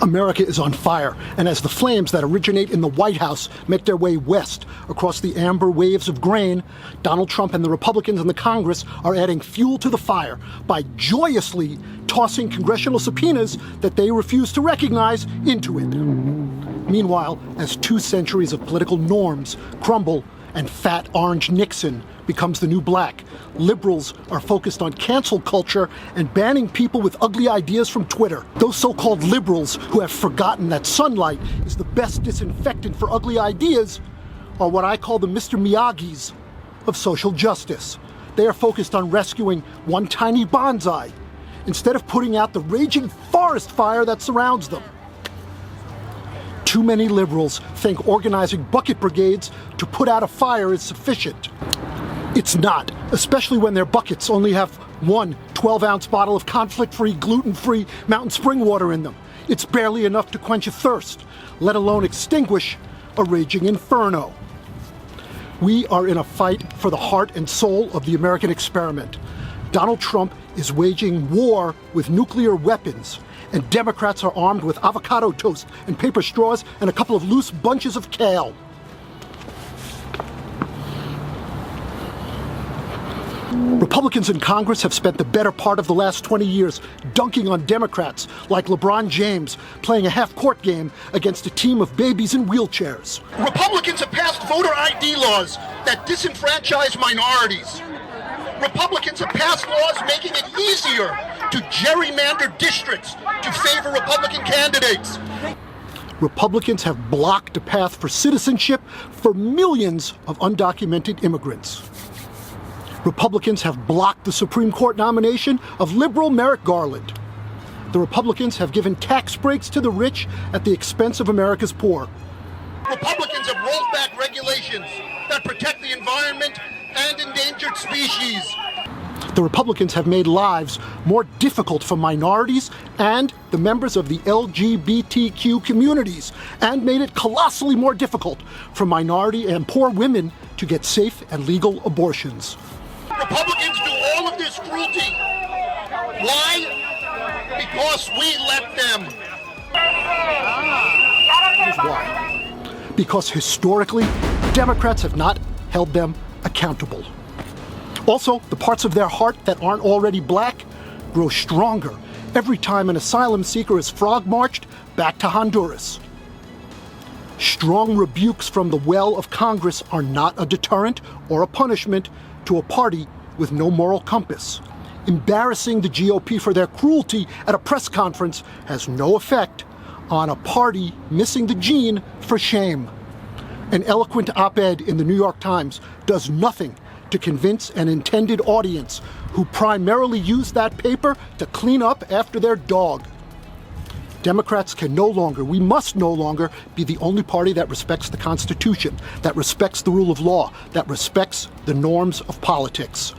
America is on fire, and as the flames that originate in the White House make their way west across the amber waves of grain, Donald Trump and the Republicans in the Congress are adding fuel to the fire by joyously tossing congressional subpoenas that they refuse to recognize into it. Meanwhile, as 2 centuries of political norms crumble and fat Orange Nixon becomes the new black, liberals are focused on cancel culture and banning people with ugly ideas from Twitter. Those so-called liberals who have forgotten that sunlight is the best disinfectant for ugly ideas are what I call the Mr. Miyagis of social justice. They are focused on rescuing one tiny bonsai instead of putting out the raging forest fire that surrounds them. Too many liberals think organizing bucket brigades to put out a fire is sufficient. It's not, especially when their buckets only have one 12-ounce bottle of conflict-free, gluten-free mountain spring water in them. It's barely enough to quench a thirst, let alone extinguish a raging inferno. We are in a fight for the heart and soul of the American experiment. Donald Trump is waging war with nuclear weapons, and Democrats are armed with avocado toast and paper straws and a couple of loose bunches of kale. Republicans in Congress have spent the better part of the last 20 years dunking on Democrats like LeBron James playing a half-court game against a team of babies in wheelchairs. Republicans have passed voter ID laws that disenfranchise minorities. Republicans have passed laws making it easier to gerrymander districts to favor Republican candidates. Republicans have blocked a path for citizenship for millions of undocumented immigrants. Republicans have blocked the Supreme Court nomination of liberal Merrick Garland. The Republicans have given tax breaks to the rich at the expense of America's poor. Republicans have rolled back regulations that protect the environment and endangered species. The Republicans have made lives more difficult for minorities and the members of the LGBTQ communities, and made it colossally more difficult for minority and poor women to get safe and legal abortions. Republicans do all of this cruelty. Why? Because we let them. Here's why. Because historically, Democrats have not held them accountable. Also, the parts of their heart that aren't already black grow stronger every time an asylum seeker is frog-marched back to Honduras. Strong rebukes from the well of Congress are not a deterrent or a punishment to a party with no moral compass. Embarrassing the GOP for their cruelty at a press conference has no effect on a party missing the gene for shame. An eloquent op-ed in the New York Times does nothing to convince an intended audience who primarily use that paper to clean up after their dog. Democrats can no longer, we must no longer, be the only party that respects the Constitution, that respects the rule of law, that respects the norms of politics.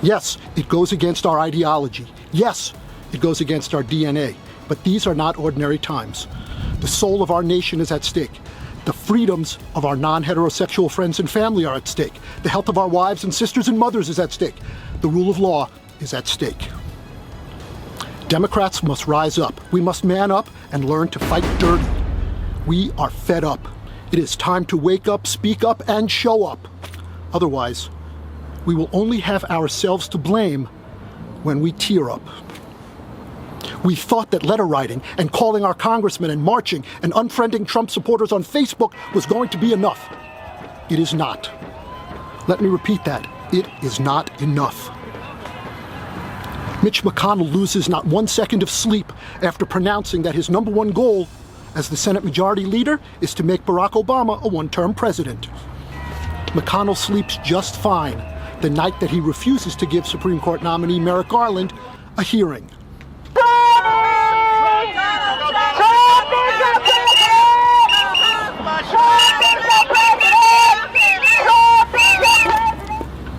Yes, it goes against our ideology. Yes, it goes against our DNA. But these are not ordinary times. The soul of our nation is at stake. The freedoms of our non-heterosexual friends and family are at stake. The health of our wives and sisters and mothers is at stake. The rule of law is at stake. Democrats must rise up. We must man up and learn to fight dirty. We are fed up. It is time to wake up, speak up, and show up. Otherwise, we will only have ourselves to blame when we tear up. We thought that letter writing and calling our congressmen and marching and unfriending Trump supporters on Facebook was going to be enough. It is not. Let me repeat that. It is not enough. Mitch McConnell loses not 1 second of sleep after pronouncing that his #1 goal as the Senate Majority Leader is to make Barack Obama a one-term president. McConnell sleeps just fine the night that he refuses to give Supreme Court nominee Merrick Garland a hearing.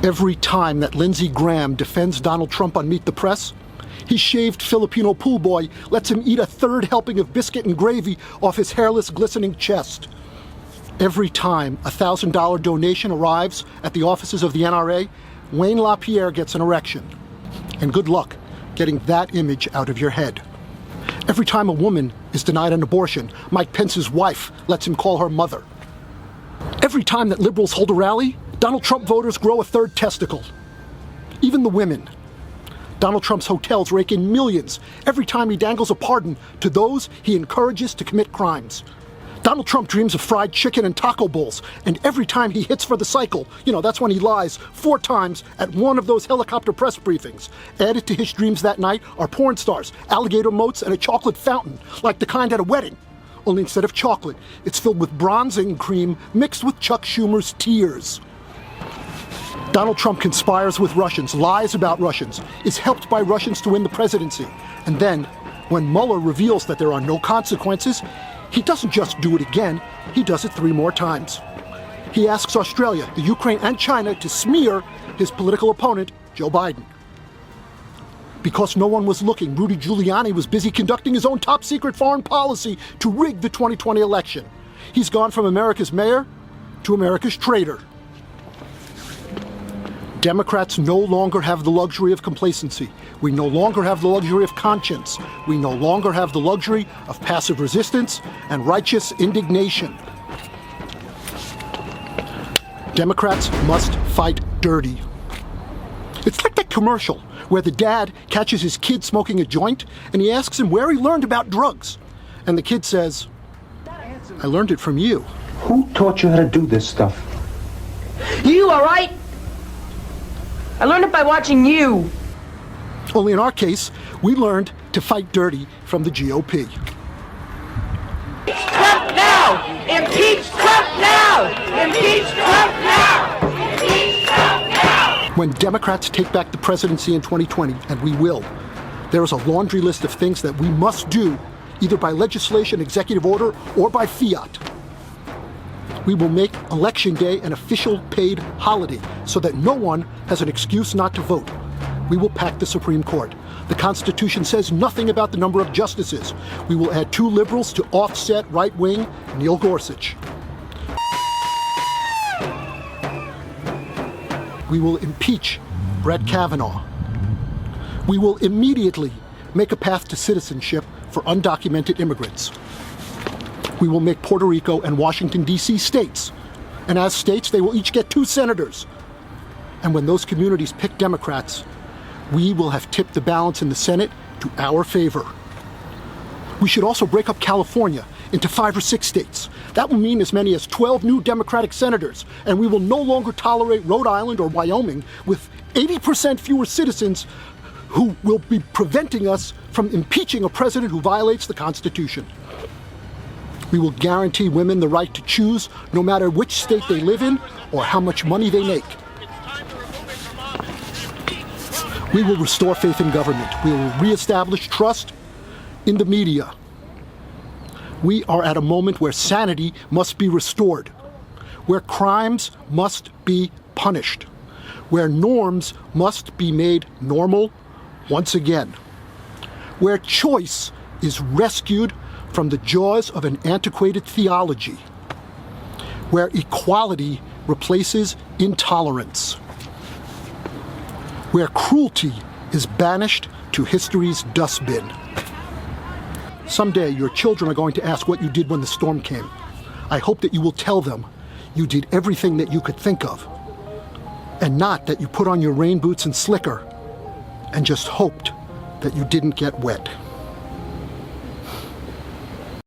Every time that Lindsey Graham defends Donald Trump on Meet the Press, his shaved Filipino pool boy lets him eat a third helping of biscuit and gravy off his hairless, glistening chest. Every time a $1,000 donation arrives at the offices of the NRA, Wayne LaPierre gets an erection. And good luck getting that image out of your head. Every time a woman is denied an abortion, Mike Pence's wife lets him call her mother. Every time that liberals hold a rally, Donald Trump voters grow a third testicle. Even the women. Donald Trump's hotels rake in millions every time he dangles a pardon to those he encourages to commit crimes. Donald Trump dreams of fried chicken and taco bowls, and every time he hits for the cycle, that's when he lies 4 times at one of those helicopter press briefings. Added to his dreams that night are porn stars, alligator moats, and a chocolate fountain, like the kind at a wedding. Only instead of chocolate, it's filled with bronzing cream mixed with Chuck Schumer's tears. Donald Trump conspires with Russians, lies about Russians, is helped by Russians to win the presidency. And then, when Mueller reveals that there are no consequences, he doesn't just do it again, he does it 3 more times. He asks Australia, the Ukraine, and China to smear his political opponent, Joe Biden. Because no one was looking, Rudy Giuliani was busy conducting his own top-secret foreign policy to rig the 2020 election. He's gone from America's mayor to America's traitor. Democrats no longer have the luxury of complacency. We no longer have the luxury of conscience. We no longer have the luxury of passive resistance and righteous indignation. Democrats must fight dirty. It's like that commercial where the dad catches his kid smoking a joint and he asks him where he learned about drugs. And the kid says, "I learned it from you." Who taught you how to do this stuff? You, all right? I learned it by watching you. Only in our case, we learned to fight dirty from the GOP. Trump now! Impeach Trump now! Impeach Trump now! Impeach Trump now! When Democrats take back the presidency in 2020, and we will, there is a laundry list of things that we must do, either by legislation, executive order, or by fiat. We will make Election Day an official paid holiday so that no one has an excuse not to vote. We will pack the Supreme Court. The Constitution says nothing about the number of justices. We will add 2 liberals to offset right-wing Neil Gorsuch. We will impeach Brett Kavanaugh. We will immediately make a path to citizenship for undocumented immigrants. We will make Puerto Rico and Washington, D.C. states. And as states, they will each get 2 senators. And when those communities pick Democrats, we will have tipped the balance in the Senate to our favor. We should also break up California into 5 or 6 states. That will mean as many as 12 new Democratic senators, and we will no longer tolerate Rhode Island or Wyoming with 80% fewer citizens who will be preventing us from impeaching a president who violates the Constitution. We will guarantee women the right to choose no matter which state they live in or how much money they make. We will restore faith in government. We will reestablish trust in the media. We are at a moment where sanity must be restored, where crimes must be punished, where norms must be made normal once again, where choice is rescued from the jaws of an antiquated theology, where equality replaces intolerance, where cruelty is banished to history's dustbin. Someday your children are going to ask what you did when the storm came. I hope that you will tell them you did everything that you could think of, and not that you put on your rain boots and slicker and just hoped that you didn't get wet.